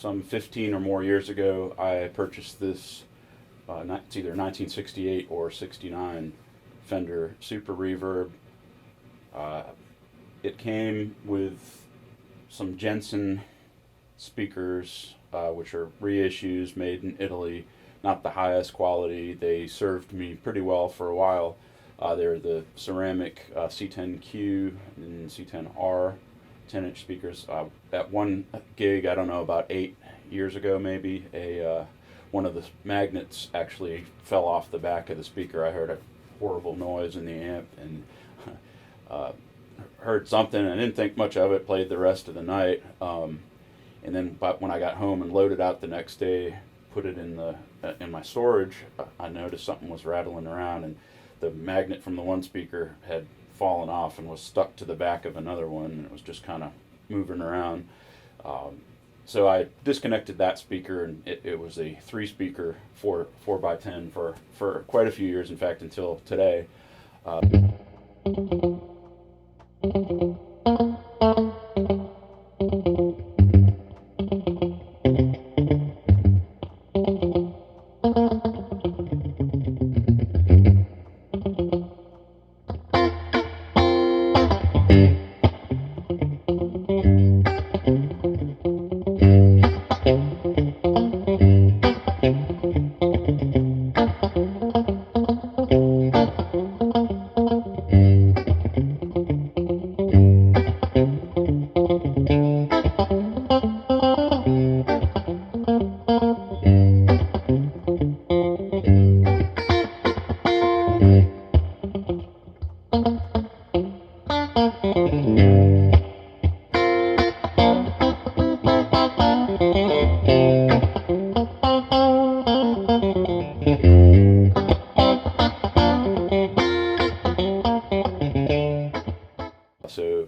some 15 or more years ago, I purchased this, it's either 1968 or 69 Fender Super Reverb. It came with some Jensen speakers, which are reissues made in Italy, not the highest quality. They served me pretty well for a while. They're the ceramic C10Q and C10R 10-inch speakers. At one gig, I don't know, about 8 years ago maybe, one of the magnets actually fell off the back of the speaker. I heard a horrible noise in the amp and heard something. I didn't think much of it, played the rest of the night. And then but when I got home and loaded out the next day, put it in my storage, I noticed something was rattling around, and the magnet from the one speaker had fallen off and was stuck to the back of another one, and it was just kind of moving around. So I disconnected that speaker, and it was a 3-speaker 4x10 for quite a few years, in fact, until today. So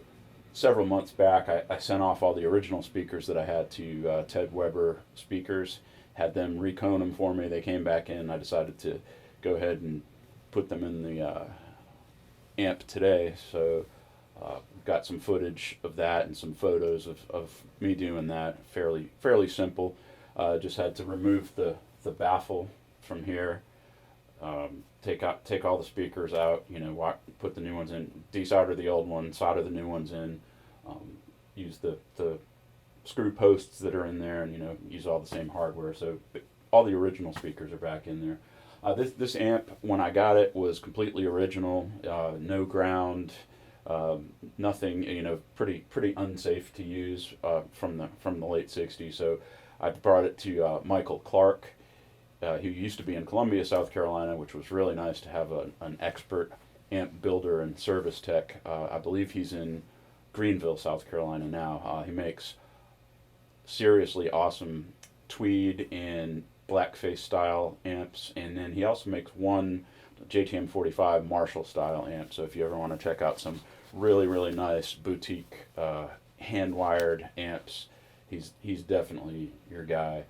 several months back, I sent off all the original speakers that I had to Ted Weber Speakers, had them recone them for me. They came back in. I decided to go ahead and put them in the amp today. So got some footage of that and some photos of me doing that. Fairly simple. Just had to remove the baffle from here. Take all the speakers out, put the new ones in, desolder the old ones, solder the new ones in, use the screw posts that are in there, and use all the same hardware. So all the original speakers are back in there. This amp, when I got it, was completely original, no ground, nothing, pretty unsafe to use from the late '60s. So I brought it to Michael Clark, who used to be in Columbia, South Carolina, which was really nice to have an expert amp builder and service tech. I believe he's in Greenville, South Carolina now. He makes seriously awesome tweed and Blackfaced style amps, and then he also makes one JTM 45 Marshall style amp. So if you ever want to check out some really nice boutique hand-wired amps, he's definitely your guy.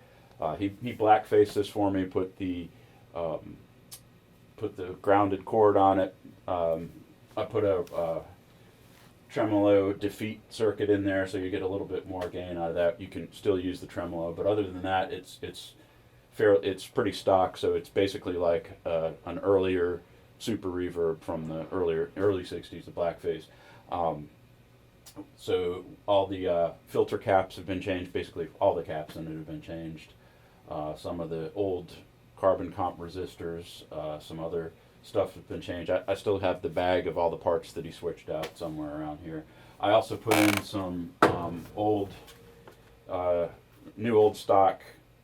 He blackfaced this for me, put the grounded cord on it. I put a tremolo defeat circuit in there, so you get a little bit more gain out of that. You can still use the tremolo, but other than that, it's pretty stock. So it's basically like an earlier Super Reverb from the early '60s, the Blackfaced. So all the filter caps have been changed. Basically, all the caps in it have been changed. Some of the old carbon comp resistors, some other stuff has been changed. I still have the bag of all the parts that he switched out somewhere around here. I also put in some new old stock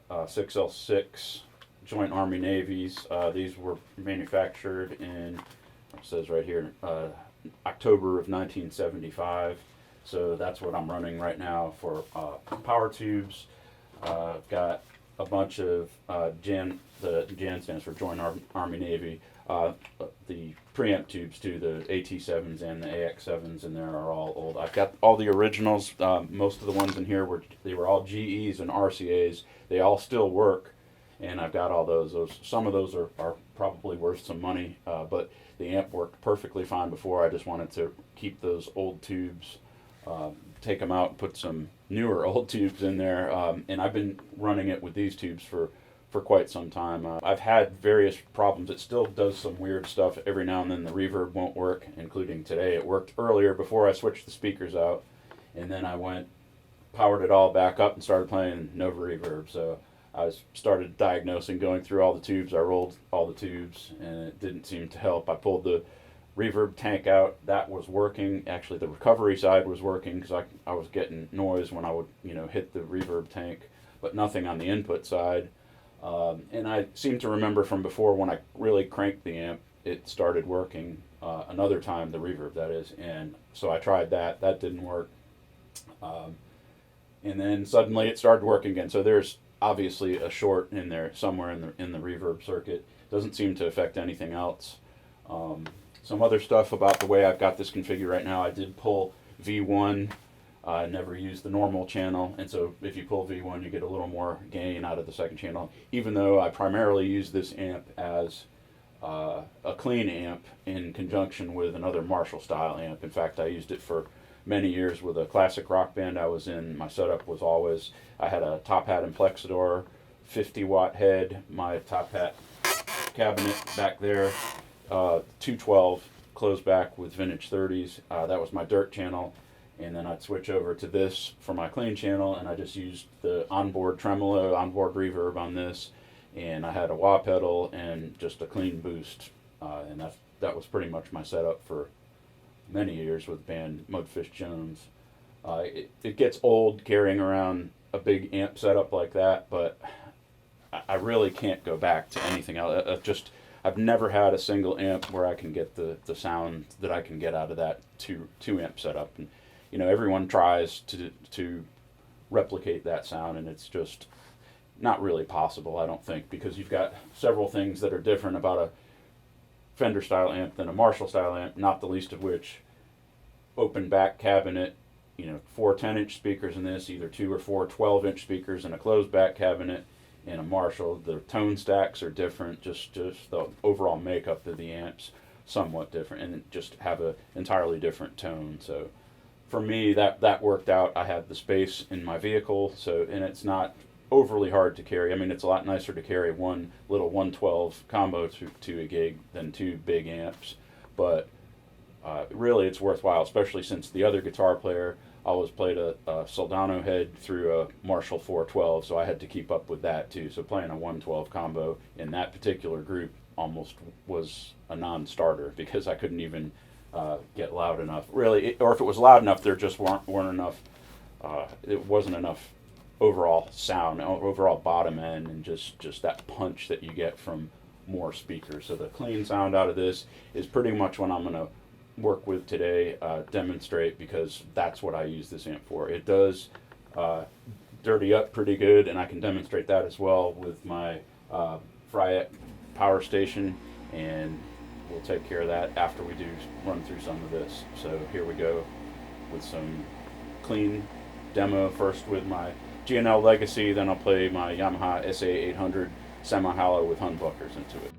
6L6 Joint Army Navies. These were manufactured in, it says right here, October of 1975. So that's what I'm running right now for power tubes. Got a bunch of JAN, the JAN stands for Joint Army Navy. The preamp tubes too, the AT7s and the AX7s in there are all old. I've got all the originals. Most of the ones in here were all GEs and RCAs. They all still work, and I've got all those. Some of those are probably worth some money, but the amp worked perfectly fine before. I just wanted to keep those old tubes take them out and put some newer old tubes in there, and I've been running it with these tubes for quite some time. I've had various problems. It still does some weird stuff every now and then. The reverb won't work, including today. It worked earlier before I switched the speakers out, and then I powered it all back up and started playing no reverb. So I started diagnosing, going through all the tubes. I rolled all the tubes, and it didn't seem to help. I pulled the reverb tank out. That was working. Actually, the recovery side was working because I was getting noise when I would hit the reverb tank, but nothing on the input side. And I seem to remember from before, when I really cranked the amp, it started working another time, the reverb that is. And so I tried that. That didn't work. And then suddenly it started working again. So there's obviously a short in there somewhere in the reverb circuit. Doesn't seem to affect anything else. Some other stuff about the way I've got this configured right now. I did pull V1. I never used the normal channel, and so if you pull V1, you get a little more gain out of the second channel, even though I primarily use this amp as a clean amp in conjunction with another Marshall style amp. In fact, I used it for many years with a classic rock band I was in. My setup was always, I had a top hat Amplexador, 50-watt head, my top hat cabinet back there, 212 closed back with vintage 30s. That was my dirt channel. And then I'd switch over to this for my clean channel, and I just used the onboard tremolo, onboard reverb on this, and I had a wah pedal and just a clean boost, and that was pretty much my setup for many years with the band Mudfish Jones. It gets old carrying around a big amp setup like that, but I really can't go back to anything else. I've never had a single amp where I can get the sound that I can get out of that two amp setup. And everyone tries to replicate that sound, and it's just not really possible, I don't think, because you've got several things that are different about a Fender style amp than a Marshall style amp, not the least of which open back cabinet, 4 10-inch speakers in this, either 2 or 4 12-inch speakers in a closed back cabinet. In a Marshall, the tone stacks are different, just the overall makeup of the amps somewhat different, and just have an entirely different tone. So for me, that worked out. I have the space in my vehicle, and it's not overly hard to carry. I mean, it's a lot nicer to carry one little 112 combo to a gig than 2 big amps, but really it's worthwhile, especially since the other guitar player always played a Soldano head through a Marshall 412, so I had to keep up with that too. So playing a 112 combo in that particular group almost was a non-starter because I couldn't even get loud enough, really, or if it was loud enough, there just weren't enough. It wasn't enough overall sound, overall bottom end, and just that punch that you get from more speakers. So the clean sound out of this is pretty much what I'm going to work with today, demonstrate, because that's what I use this amp for. It does dirty up pretty good, and I can demonstrate that as well with my Fryette Power Station, and we'll take care of that after we do run through some of this. So here we go with some clean demo, first with my G&L Legacy, then I'll play my Yamaha SA-800 semi-hollow with humbuckers into it.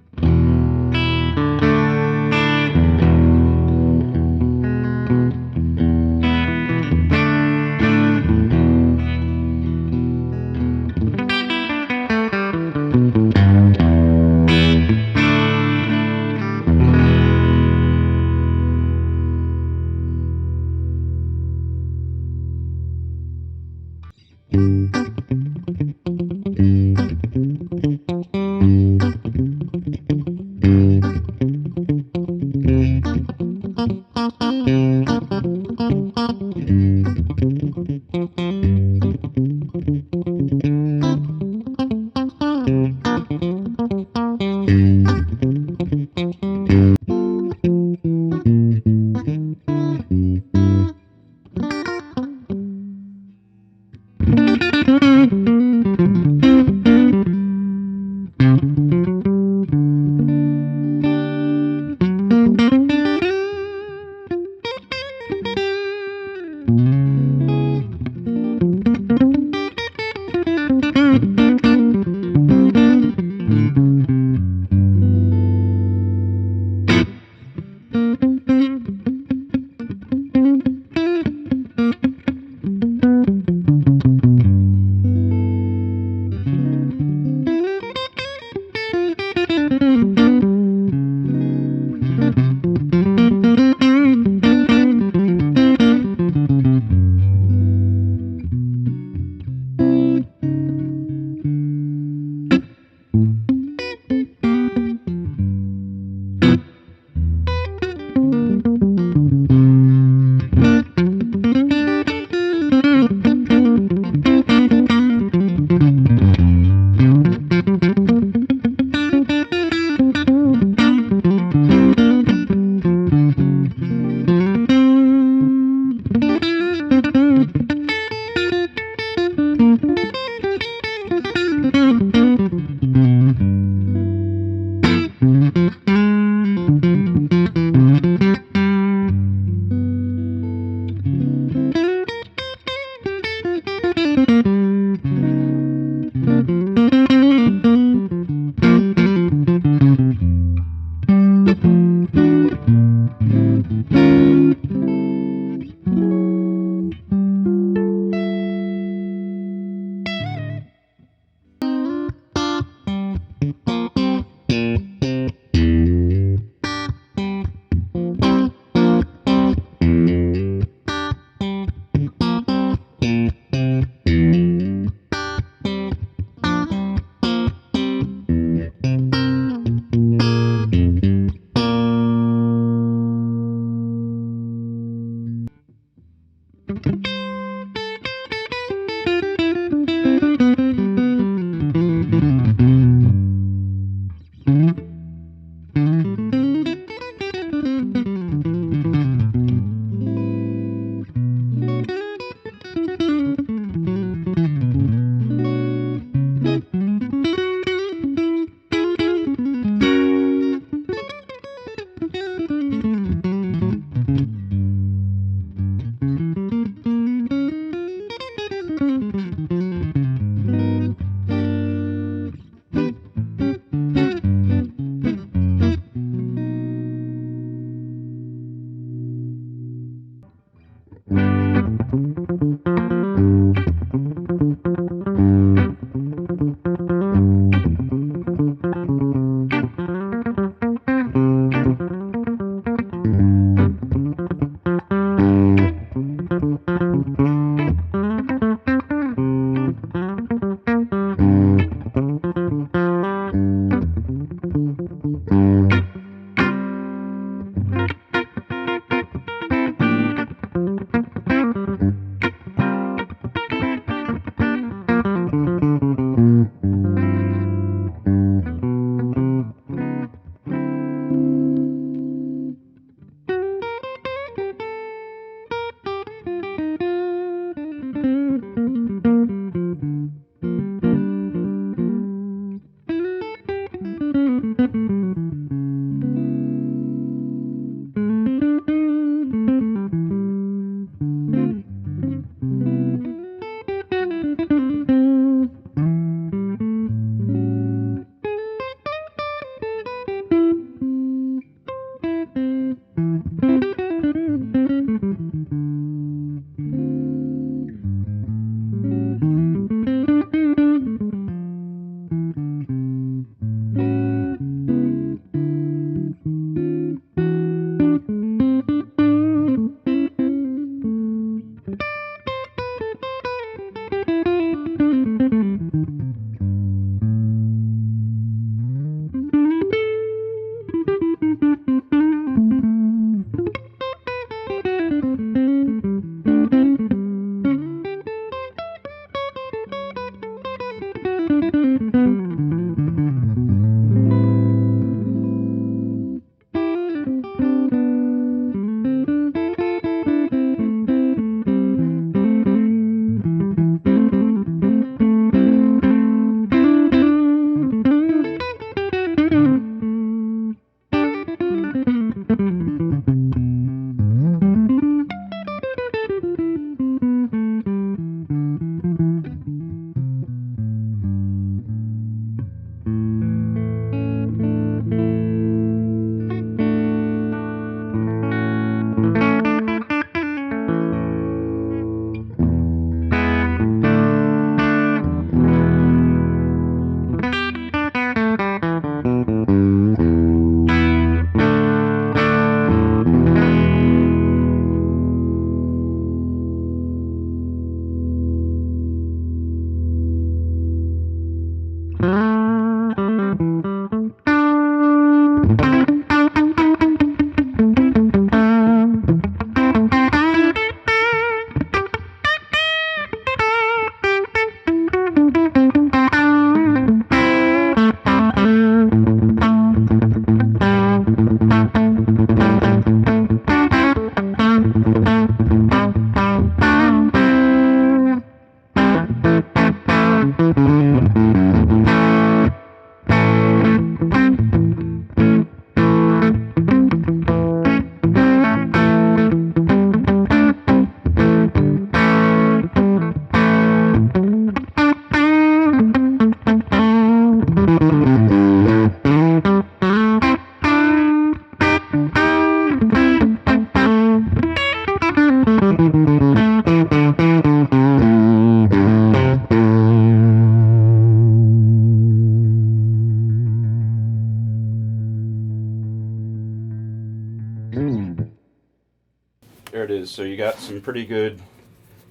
There it is. So you got some pretty good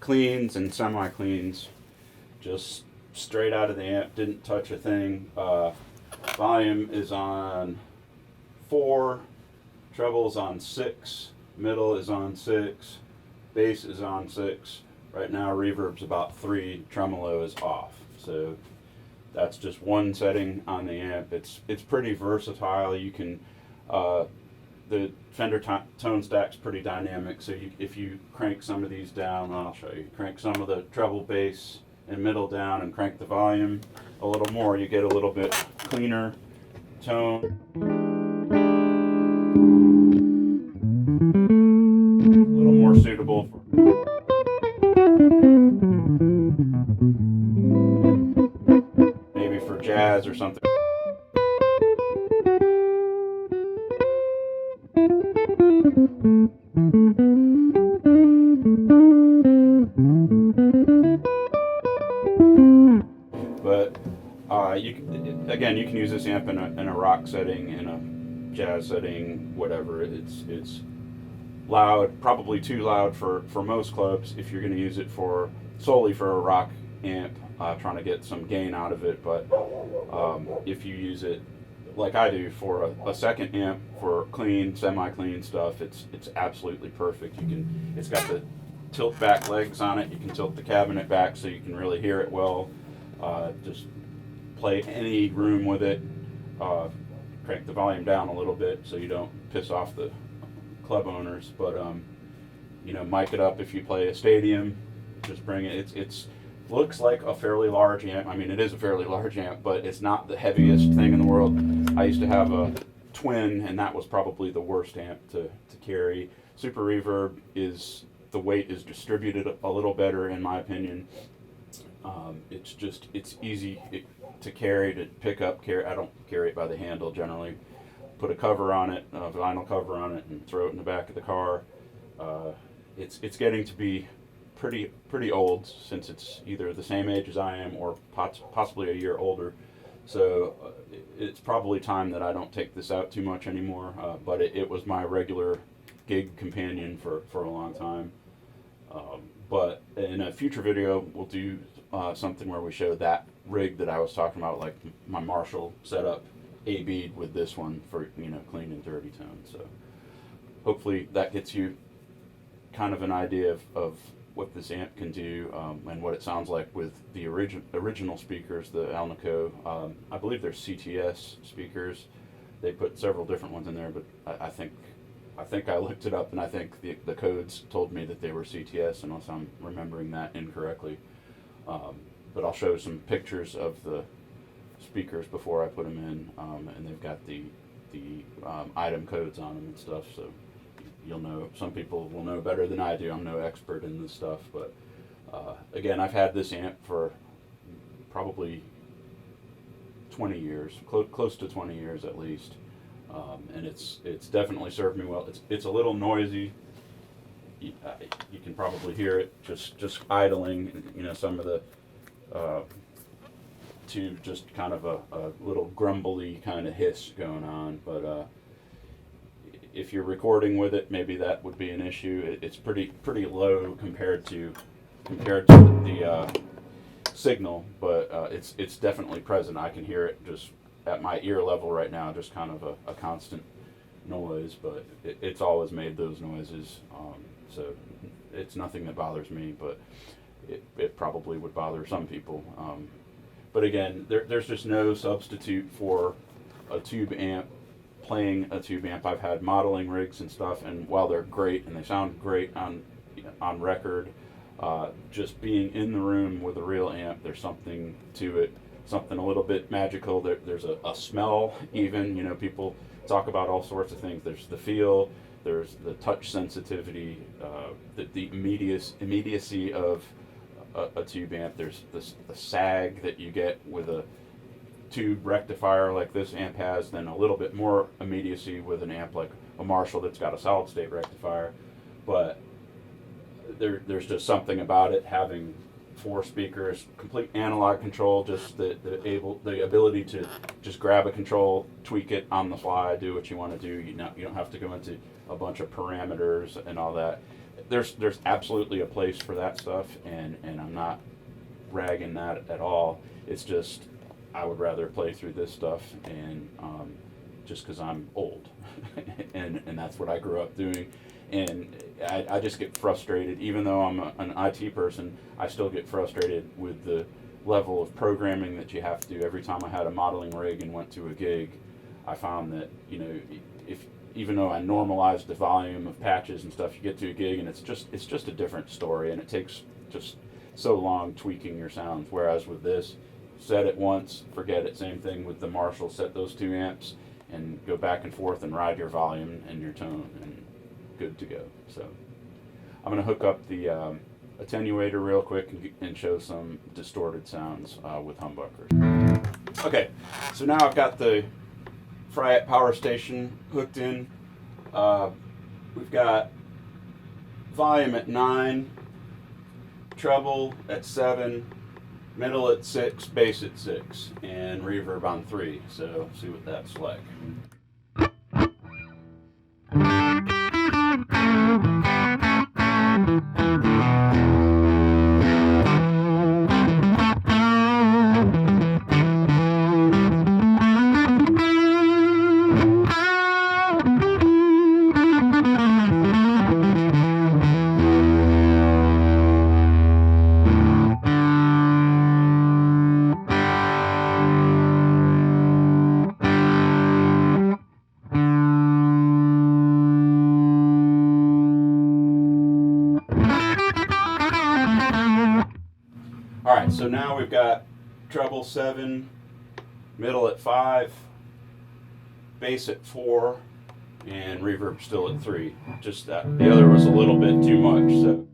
cleans and semi-cleans, just straight out of the amp, didn't touch a thing. Volume is on 4, treble is on 6, middle is on 6, bass is on 6. Right now reverb's about 3, tremolo is off. So that's just one setting on the amp. It's pretty versatile. You can the Fender tone stack's pretty dynamic, so if you crank some of these down, I'll show you, crank some of the treble, bass, and middle down and crank the volume a little more, you get a little bit cleaner tone. A little more suitable for maybe for jazz or something. But you can use this amp in a rock setting, in a jazz setting, whatever. It's loud, probably too loud for most clubs if you're going to use it solely for a rock amp, trying to get some gain out of it. But if you use it like I do for a second amp for clean, semi-clean stuff, it's absolutely perfect. It's got the tilt back legs on it. You can tilt the cabinet back so you can really hear it well. Just play any room with it. Crank the volume down a little bit so you don't piss off the club owners. But mic it up if you play a stadium. Just bring it. It's looks like a fairly large amp. I mean, it is a fairly large amp, but it's not the heaviest thing in the world. I used to have a twin, and that was probably the worst amp to carry. Super Reverb the weight is distributed a little better, in my opinion. It's easy to carry, to pick up, carry. I don't carry it by the handle generally. Put a cover on it, a vinyl cover on it, and throw it in the back of the car. It's getting to be pretty old, since it's either the same age as I am or possibly a year older. So it's probably time that I don't take this out too much anymore. But it was my regular gig companion for a long time. But in a future video, we'll do something where we show that rig that I was talking about, like my Marshall setup, A-B'd with this one for clean and dirty tone. So hopefully that gets you kind of an idea of what this amp can do, and what it sounds like with the original speakers, the AlNiCo. I believe they're CTS speakers. They put several different ones in there, but I think I looked it up, and I think the codes told me that they were CTS, unless I'm remembering that incorrectly. But I'll show some pictures of the speakers before I put them in, and they've got the item codes on them and stuff, so you'll know. Some people will know better than I do. I'm no expert in this stuff, but again, I've had this amp for probably 20 years, close to 20 years at least, and it's definitely served me well. It's a little noisy. You can probably hear it just idling. Some of the to just kind of a little grumbly kind of hiss going on, but if you're recording with it, maybe that would be an issue. It's pretty low compared to the signal, but it's definitely present. I can hear it just at my ear level right now, just kind of a constant noise, but it's always made those noises, so it's nothing that bothers me, but it probably would bother some people. But again, there's just no substitute for a tube amp. Playing a tube amp, I've had modeling rigs and stuff, and while they're great and they sound great on record, Just being in the room with a real amp, there's something to it, something a little bit magical. There's a smell even, you know, people talk about all sorts of things. There's the feel, there's the touch sensitivity, the immediacy of a tube amp. There's the sag that you get with a tube rectifier like this amp has, then a little bit more immediacy with an amp like a Marshall that's got a solid state rectifier. But there's just something about it having 4 speakers, complete analog control, just the ability to just grab a control, tweak it on the fly, do what you want to do. You don't have to go into a bunch of parameters and all that. There's absolutely a place for that stuff, and I'm not ragging that at all. It's just I would rather play through this stuff, and just because I'm old, and that's what I grew up doing. And I just get frustrated, even though I'm an IT person, I still get frustrated with the level of programming that you have to do. Every time I had a modeling rig and went to a gig, I found that, you know, even though I normalized the volume of patches and stuff, you get to a gig and it's just a different story, and it takes just so long tweaking your sounds. Whereas with this, set it once, forget it. Same thing with the Marshall, set those 2 amps and go back and forth and ride your volume and your tone, and good to go. So I'm going to hook up the attenuator real quick and show some distorted sounds with humbuckers. Okay, so now I've got the Fryette Power Station hooked in. We've got volume at 9, treble at 7, middle at 6, bass at 6, and reverb on 3. So see what that's like. Alright, so now we've got treble 7, middle at 5, bass at 4, and reverb still at 3. Just that the other was a little bit too much, so.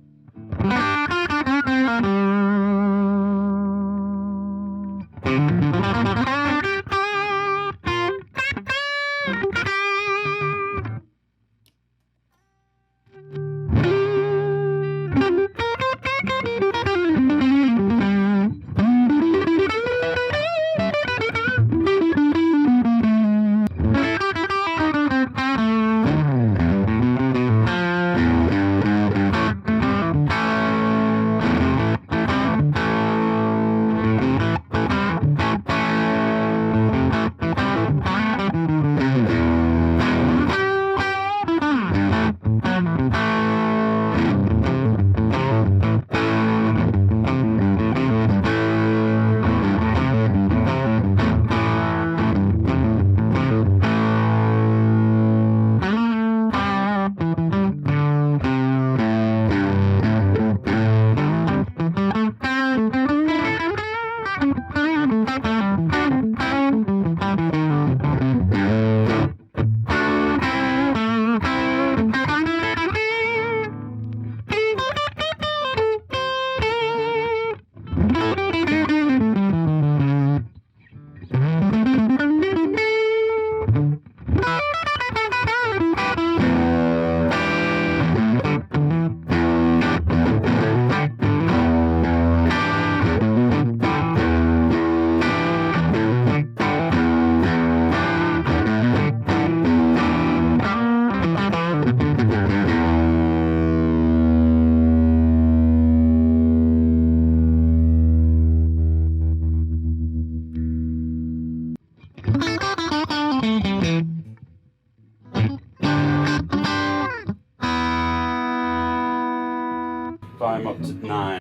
Volume up to 9.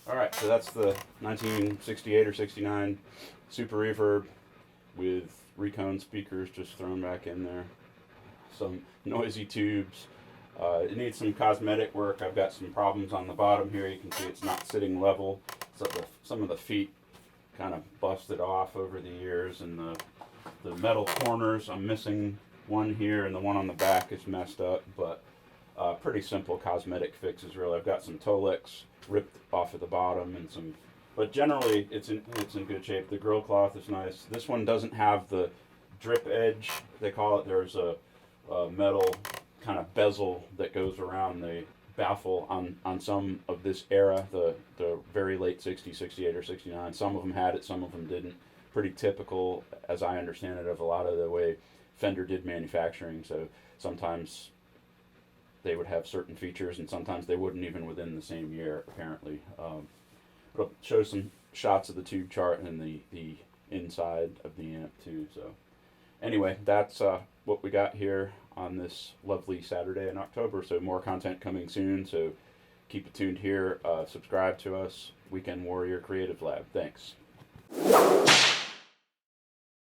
Alright, so that's the 1968 or 69 Super Reverb with reconed speakers just thrown back in there. Some noisy tubes. It needs some cosmetic work. I've got some problems on the bottom here. You can see it's not sitting level. So some of the feet kind of busted off over the years, and the metal corners, I'm missing one here, and the one on the back is messed up, but pretty simple cosmetic fixes really. I've got some Tolex ripped off at the bottom and some, but generally it's in good shape. The grill cloth is nice. This one doesn't have the drip edge, they call it. There's a metal kind of bezel that goes around the baffle on some of this era, the very late 60s, 68 or 69. Some of them had it, some of them didn't. Pretty typical, as I understand it, of a lot of the way Fender did manufacturing. So sometimes they would have certain features, and sometimes they wouldn't, even within the same year, apparently. But I'll show some shots of the tube chart and the inside of the amp too. So anyway, that's what we got here on this lovely Saturday in October. So more content coming soon, so keep it tuned here. Subscribe to us, Weekend Warrior Creative Lab. Thanks.